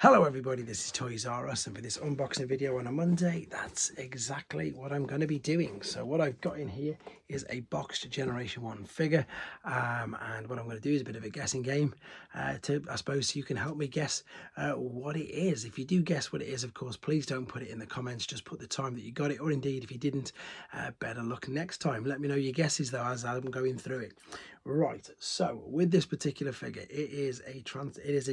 Hello everybody, this is Toys R Us, and for this unboxing video on a Monday, that's exactly what I'm going to be doing. So what I've got in here is a boxed Generation 1 figure, and what I'm going to do is a bit of a guessing game, I suppose so you can help me guess what it is. If you do guess what it is, of course, please don't put it in the comments, just put the time that you got it, or indeed, if you didn't, better luck next time. Let me know your guesses though as I'm going through it. Right, so with this particular figure, it is a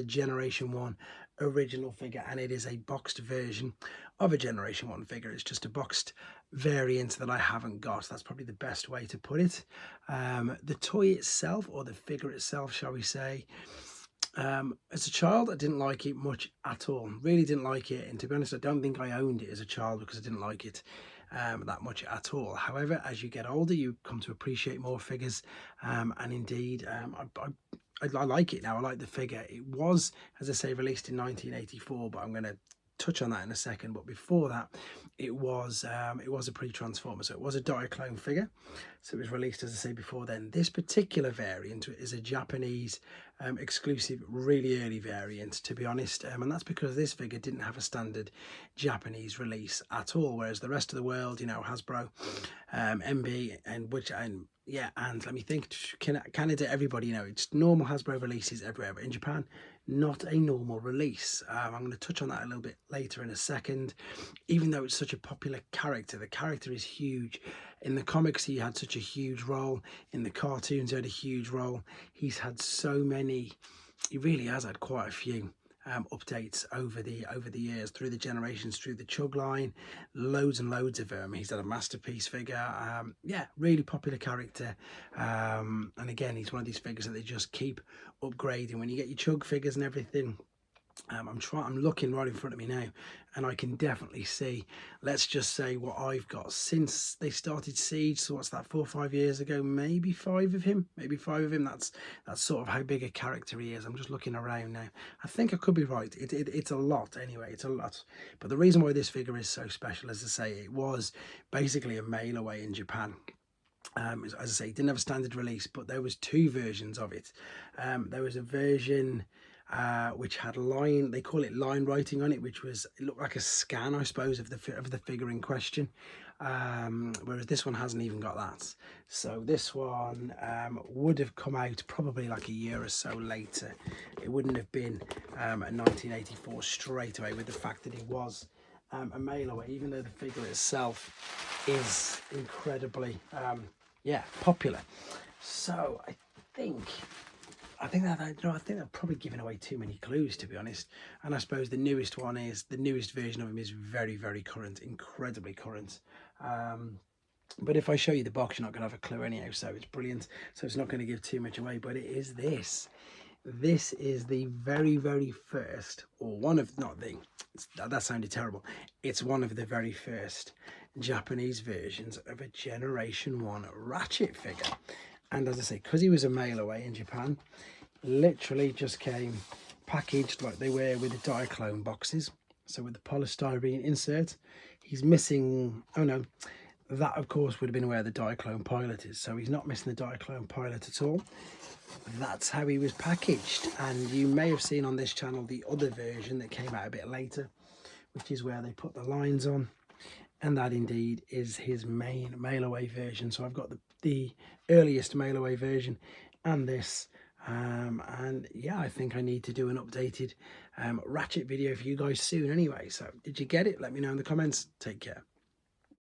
Generation 1 original figure, and it is a boxed version of a Generation 1 figure. It's just a boxed variant that I haven't got. That's probably the best way to put it. The toy itself, or the figure itself, shall we say, as a child I didn't like it much at all. Really didn't like it, and to be honest I don't think I owned it as a child because I didn't like it that much at all. However, as you get older you come to appreciate more figures, and indeed I like it now. I like the figure. It was, as I say, released in 1984, but I'm going to touch on that in a second. But before that, it was a pre-transformer, so it was a Diaclone figure. So it was released, as I say, before then. This particular variant is a Japanese exclusive, really early variant, to be honest, and that's because this figure didn't have a standard Japanese release at all, whereas the rest of the world, you know, Hasbro, MB, and yeah, and let me think, Canada, everybody, you know, it's normal Hasbro releases everywhere, but in Japan, not a normal release. I'm going to touch on that a little bit later in a second. Even though it's such a popular character, the character is huge. In the comics, he had such a huge role. In the cartoons, he had a huge role. He's had so many, he really has had quite a few updates over the years, through the generations, through the Chug line, loads and loads of them. He's had a masterpiece figure. Yeah, really popular character, and again, he's one of these figures that they just keep upgrading. When you get your Chug figures and everything, I'm looking right in front of me now, and I can definitely see, let's just say, what I've got since they started Siege. So what's that, 4 or 5 years ago? Maybe five of him. That's sort of how big a character he is. I'm just looking around now. I think I could be right. It's a lot anyway. It's a lot. But the reason why this figure is so special, as I say, it was basically a mail away in Japan. As I say, it didn't have a standard release, but there was 2 versions of it. There was a version which had line, they call it line writing on it, which was, it looked like a scan, I suppose, of the figure in question, whereas this one hasn't even got that. So this one would have come out probably like a year or so later. It wouldn't have been a 1984 straight away, with the fact that it was a mail away, even though the figure itself is incredibly yeah, popular. So I think they're probably giving away too many clues, to be honest. And I suppose the newest version of him is very, very current, incredibly current. But if I show you the box, you're not going to have a clue anyhow, so it's brilliant. So it's not going to give too much away, but it is this. This is the very, very first, or one of, not the, that sounded terrible. It's one of the very first Japanese versions of a Generation 1 Ratchet figure. And as I say, because he was a mail away in Japan, literally just came packaged like they were with the Diaclone boxes. So with the polystyrene insert, he's missing, oh no, that of course would have been where the Diaclone pilot is. So he's not missing the Diaclone pilot at all. That's how he was packaged. And you may have seen on this channel the other version that came out a bit later, which is where they put the lines on. And that indeed is his main mail away version. So I've got the earliest mail away version and this, and yeah, I think I need to do an updated Ratchet video for you guys soon anyway. So did you get it? Let me know in the comments. Take care.